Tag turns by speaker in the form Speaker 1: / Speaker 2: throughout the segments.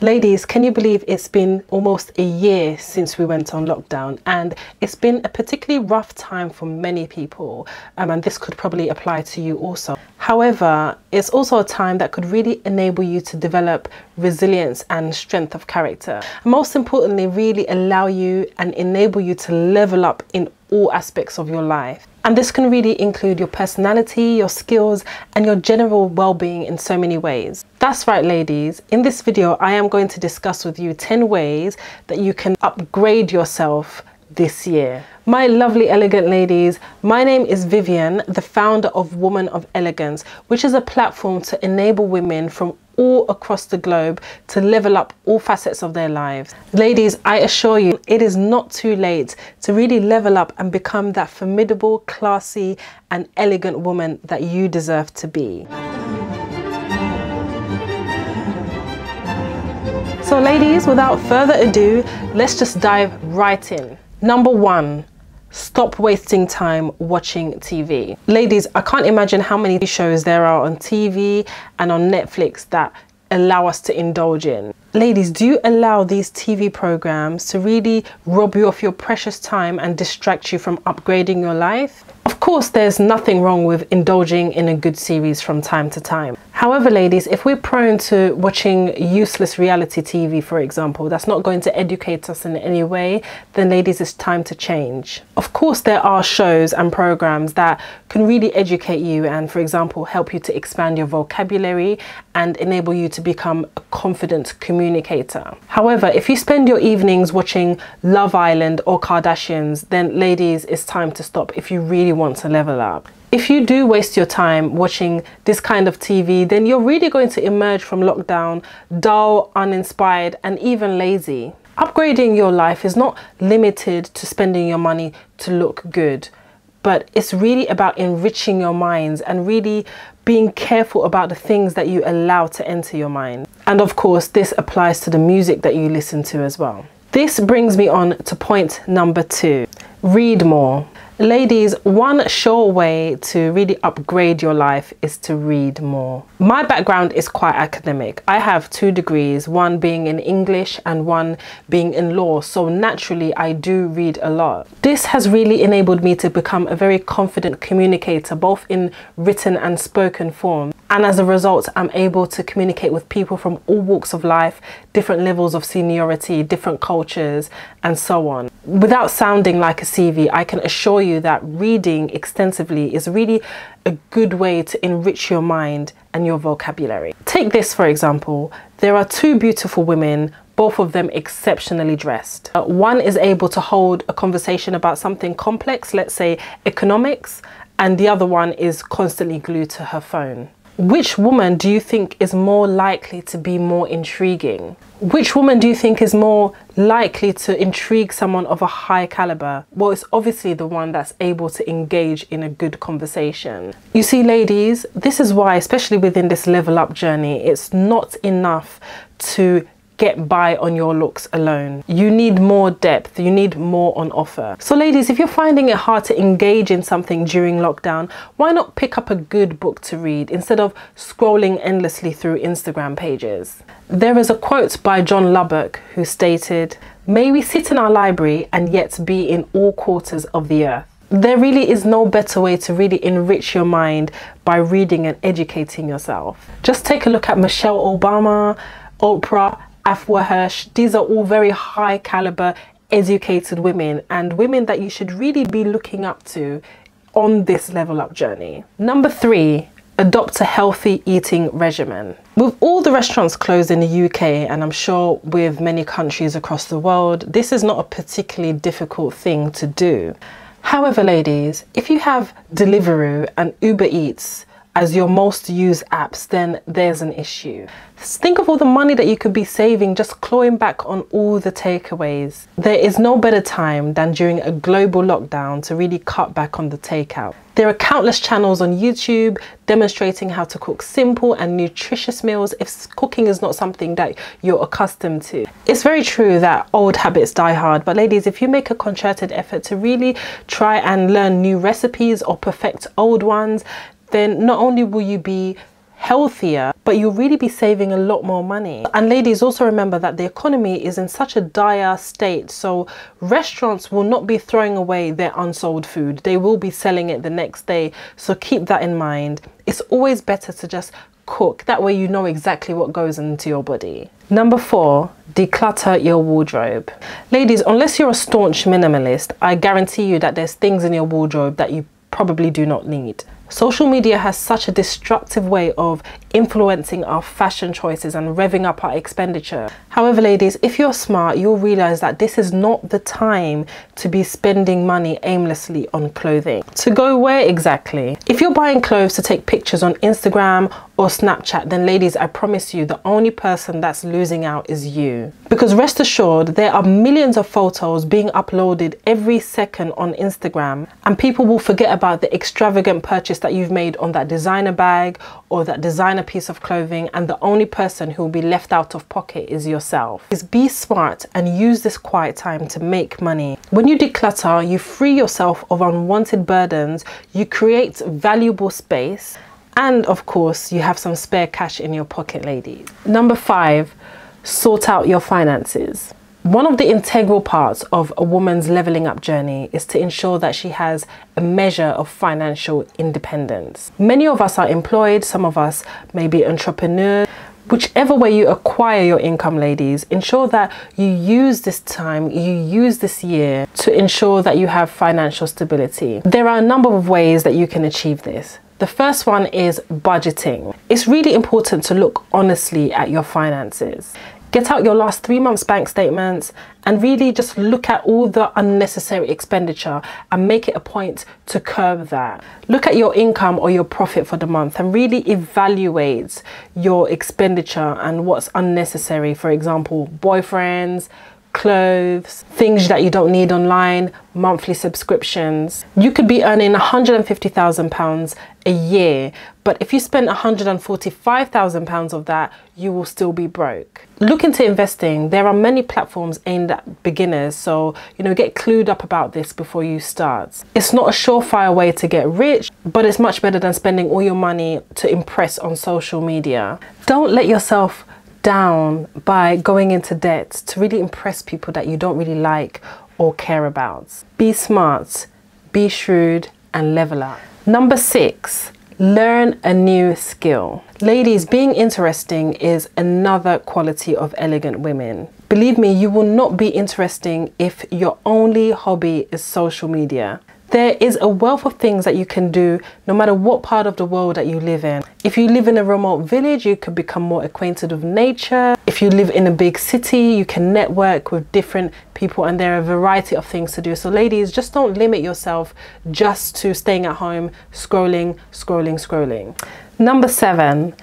Speaker 1: Ladies, can you believe it's been almost a year since we went on lockdown, and it's been a particularly rough time for many people, and this could probably apply to you also. However, it's also a time that could really enable you to develop resilience and strength of character. And most importantly, really allow you and enable you to level up in all aspects of your life. And this can really include your personality, your skills, and your general well-being in so many ways. That's right, ladies. In this video, I am going to discuss with you 10 ways that you can upgrade yourself this year. My lovely elegant ladies, my name is Vivian, the founder of Woman of Elegance, which is a platform to enable women from all across the globe to level up all facets of their lives. Ladies, I assure you, it is not too late to really level up and become that formidable, classy and elegant woman that you deserve to be. So ladies, without further ado, let's just dive right in. Number 1. Stop wasting time watching TV. Ladies, I can't imagine how many shows there are on TV and on Netflix that allow us to indulge in. Ladies, do you allow these TV programs to really rob you of your precious time and distract you from upgrading your life? Of course, there's nothing wrong with indulging in a good series from time to time. However, ladies, if we're prone to watching useless reality TV, for example, that's not going to educate us in any way, then ladies, it's time to change. Of course, there are shows and programs that can really educate you and, for example, help you to expand your vocabulary and enable you to become a confident communicator. However, if you spend your evenings watching Love Island or Kardashians, then ladies, it's time to stop if you really want to level up. If you do waste your time watching this kind of TV, then you're really going to emerge from lockdown dull, uninspired, and even lazy. Upgrading your life is not limited to spending your money to look good, but it's really about enriching your minds and really being careful about the things that you allow to enter your mind. And of course, this applies to the music that you listen to as well. This brings me on to point number 2. Read more. Ladies, one sure way to really upgrade your life is to read more. My background is quite academic. I have 2 degrees, one being in English and one being in law. So naturally, I do read a lot. This has really enabled me to become a very confident communicator, both in written and spoken form. And as a result, I'm able to communicate with people from all walks of life, different levels of seniority, different cultures, and so on. Without sounding like a CV, I can assure you that reading extensively is really a good way to enrich your mind and your vocabulary. Take this, for example. There are 2 beautiful women, both of them exceptionally dressed. One is able to hold a conversation about something complex, let's say economics, and the other one is constantly glued to her phone. Which woman do you think is more likely to be more intriguing? Which woman do you think is more likely to intrigue someone of a high caliber? Well, it's obviously the one that's able to engage in a good conversation. You see, ladies, this is why, especially within this level up journey, it's not enough to get by on your looks alone. You need more depth, you need more on offer. So ladies, if you're finding it hard to engage in something during lockdown, why not pick up a good book to read instead of scrolling endlessly through Instagram pages? There is a quote by John Lubbock who stated, "May we sit in our library and yet be in all quarters of the earth." There really is no better way to really enrich your mind by reading and educating yourself. Just take a look at Michelle Obama, Oprah, Afua Hirsch. These are all very high caliber, educated women, and women that you should really be looking up to on this level up journey. Number 3, adopt a healthy eating regimen. With all the restaurants closed in the UK, and I'm sure with many countries across the world, this is not a particularly difficult thing to do. However, ladies, if you have Deliveroo and Uber Eats as your most used apps, then there's an issue. Think of all the money that you could be saving just clawing back on all the takeaways. There is no better time than during a global lockdown to really cut back on the takeout. There are countless channels on YouTube demonstrating how to cook simple and nutritious meals if cooking is not something that you're accustomed to. It's very true that old habits die hard, but ladies, if you make a concerted effort to really try and learn new recipes or perfect old ones, then not only will you be healthier, but you'll really be saving a lot more money. And ladies, also remember that the economy is in such a dire state, so restaurants will not be throwing away their unsold food. They will be selling it the next day, so keep that in mind. It's always better to just cook. That way you know exactly what goes into your body. Number 4, declutter your wardrobe. Ladies, unless you're a staunch minimalist, I guarantee you that there's things in your wardrobe that you probably do not need. Social media has such a destructive way of influencing our fashion choices and revving up our expenditure. However, ladies, if you're smart, you'll realize that this is not the time to be spending money aimlessly on clothing. To go where exactly? If you're buying clothes to take pictures on Instagram or Snapchat, then ladies, I promise you, the only person that's losing out is you. Because rest assured, there are millions of photos being uploaded every second on Instagram, and people will forget about the extravagant purchase that you've made on that designer bag or that designer piece of clothing, and the only person who will be left out of pocket is yourself. Is be smart and use this quiet time to make money. When you declutter, you free yourself of unwanted burdens, you create valuable space, and of course you have some spare cash in your pocket, ladies. Number 5, sort out your finances. One of the integral parts of a woman's leveling up journey is to ensure that she has a measure of financial independence. Many of us are employed, some of us may be entrepreneurs. Whichever way you acquire your income, ladies, ensure that you use this time, you use this year to ensure that you have financial stability. There are a number of ways that you can achieve this. The first one is budgeting. It's really important to look honestly at your finances. Get out your last 3 months bank statements and really just look at all the unnecessary expenditure and make it a point to curb that. Look at your income or your profit for the month and really evaluate your expenditure and what's unnecessary. For example, boyfriends, clothes, things that you don't need online, monthly subscriptions. You could be earning £150,000 a year, but if you spend £145,000 of that, you will still be broke. Look into investing. There are many platforms aimed at beginners, so get clued up about this before you start. It's not a surefire way to get rich, but it's much better than spending all your money to impress on social media. Don't let yourself down by going into debt to really impress people that you don't really like or care about. Be smart, be shrewd, and level up. Number 6, learn a new skill. Ladies, being interesting is another quality of elegant women. Believe me, you will not be interesting if your only hobby is social media. There is a wealth of things that you can do no matter what part of the world that you live in. If you live in a remote village, you could become more acquainted with nature. If you live in a big city, you can network with different people, and there are a variety of things to do. So ladies, just don't limit yourself just to staying at home, scrolling. Number 7,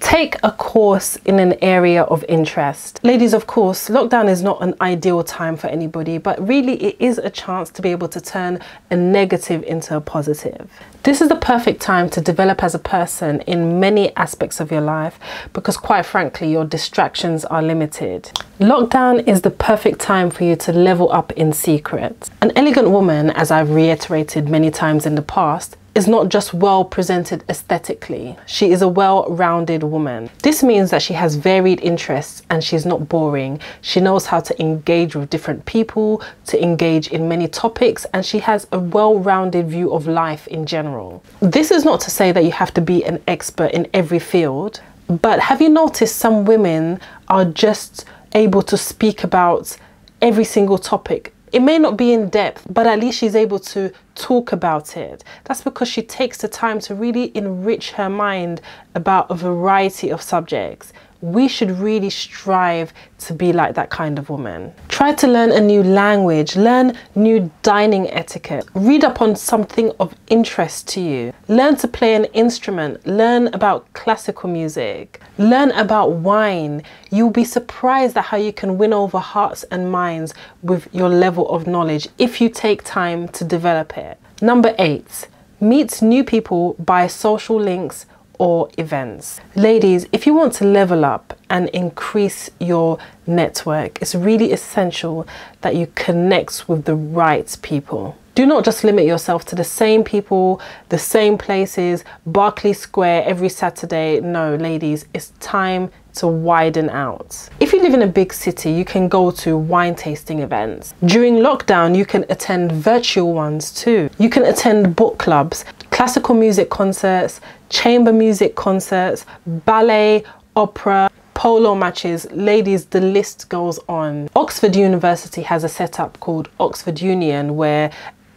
Speaker 1: take a course in an area of interest. Ladies, of course, lockdown is not an ideal time for anybody, but really it is a chance to be able to turn a negative into a positive. This is the perfect time to develop as a person in many aspects of your life because, quite frankly, your distractions are limited. Lockdown is the perfect time for you to level up in secret. An elegant woman, as I've reiterated many times in the past, is not just well presented aesthetically. She is a well-rounded woman. This means that she has varied interests and she's not boring. She knows how to engage with different people, to engage in many topics, and she has a well-rounded view of life in general. This is not to say that you have to be an expert in every field, but have you noticed some women are just able to speak about every single topic? It may not be in depth, but at least she's able to talk about it. That's because she takes the time to really enrich her mind about a variety of subjects. We should really strive to be like that kind of woman. Try to learn a new language, learn new dining etiquette, read up on something of interest to you, learn to play an instrument, learn about classical music, learn about wine. You'll be surprised at how you can win over hearts and minds with your level of knowledge if you take time to develop it. Number 8, meet new people by social links or events. Ladies, if you want to level up and increase your network, it's really essential that you connect with the right people. Do not just limit yourself to the same people, the same places, Berkeley Square every Saturday. No, ladies, it's time to widen out. If you live in a big city, you can go to wine tasting events. During lockdown, you can attend virtual ones too. You can attend book clubs, classical music concerts, chamber music concerts, ballet, opera, polo matches. Ladies, the list goes on. Oxford University has a setup called Oxford Union where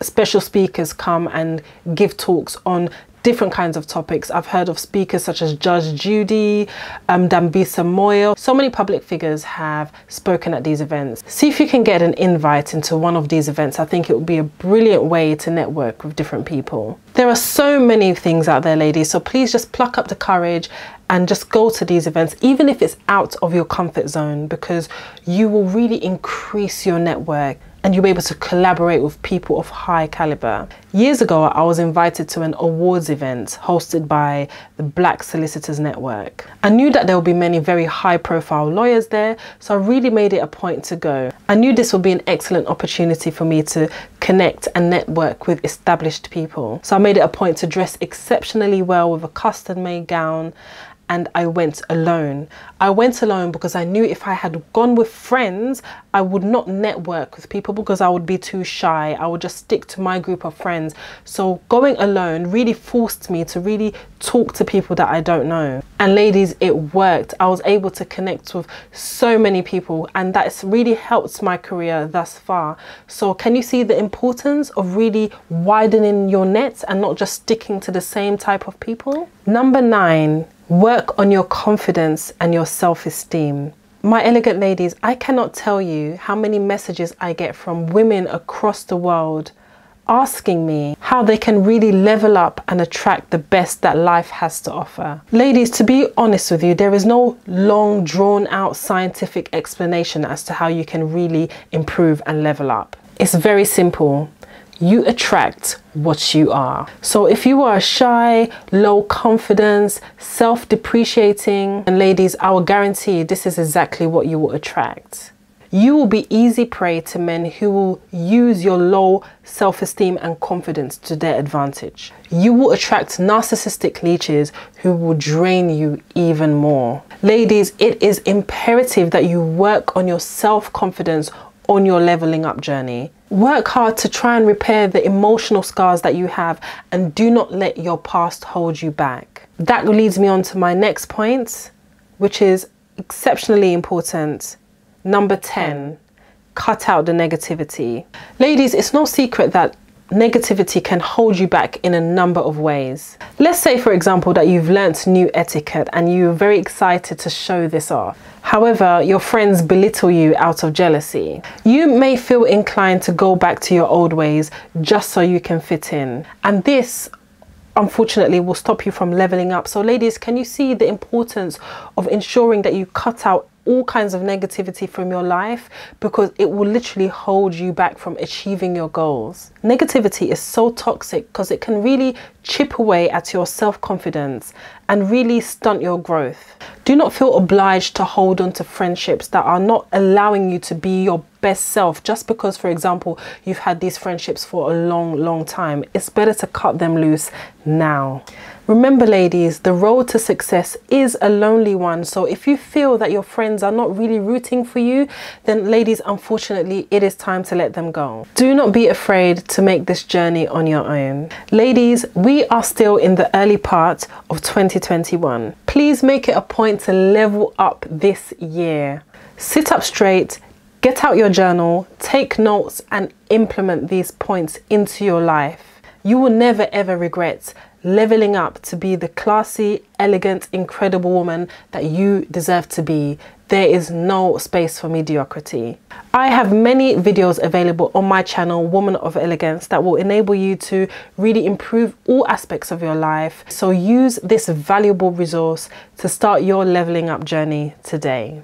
Speaker 1: special speakers come and give talks on different kinds of topics. I've heard of speakers such as Judge Judy, Dambisa Moyo. So many public figures have spoken at these events. See if you can get an invite into one of these events. I think it would be a brilliant way to network with different people. There are so many things out there, ladies, so please just pluck up the courage and just go to these events, even if it's out of your comfort zone, because you will really increase your network and you'll be able to collaborate with people of high caliber. Years ago, I was invited to an awards event hosted by the Black Solicitors Network. I knew that there would be many very high profile lawyers there, so I really made it a point to go. I knew this would be an excellent opportunity for me to connect and network with established people. So I made it a point to dress exceptionally well with a custom made gown, and I went alone. I went alone because I knew if I had gone with friends, I would not network with people because I would be too shy. I would just stick to my group of friends. So going alone really forced me to really talk to people that I don't know. And ladies, it worked. I was able to connect with so many people, and that's really helped my career thus far. So can you see the importance of really widening your net and not just sticking to the same type of people? Number 9. Work on your confidence and your self-esteem. My elegant ladies, I cannot tell you how many messages I get from women across the world asking me how they can really level up and attract the best that life has to offer. Ladies, to be honest with you, there is no long drawn out scientific explanation as to how you can really improve and level up. It's very simple. You attract what you are. So if you are shy, low confidence, self-depreciating, and ladies, I will guarantee this is exactly what you will attract. You will be easy prey to men who will use your low self-esteem and confidence to their advantage. You will attract narcissistic leeches who will drain you even more. Ladies, it is imperative that you work on your self-confidence on your leveling up journey. Work hard to try and repair the emotional scars that you have, and do not let your past hold you back. That leads me on to my next point, which is exceptionally important. Number 10, cut out the negativity. Ladies, it's no secret that negativity can hold you back in a number of ways. Let's say, for example, that you've learnt new etiquette and you're very excited to show this off. However, your friends belittle you out of jealousy. You may feel inclined to go back to your old ways just so you can fit in. And this, unfortunately, will stop you from leveling up. So ladies, can you see the importance of ensuring that you cut out all kinds of negativity from your life, because it will literally hold you back from achieving your goals. Negativity is so toxic because it can really chip away at your self-confidence and really stunt your growth. Do not feel obliged to hold on to friendships that are not allowing you to be your best self just because, for example, you've had these friendships for a long time. It's better to cut them loose now. Remember, ladies, the road to success is a lonely one. So if you feel that your friends are not really rooting for you, then ladies, unfortunately, it is time to let them go. Do not be afraid to make this journey on your own. Ladies, we are still in the early part of 2021. Please make it a point to level up this year. Sit up straight, get out your journal, take notes and implement these points into your life. You will never ever regret leveling up to be the classy, elegant, incredible woman that you deserve to be. There is no space for mediocrity. I have many videos available on my channel, Woman of Elegance, that will enable you to really improve all aspects of your life. So use this valuable resource to start your leveling up journey today.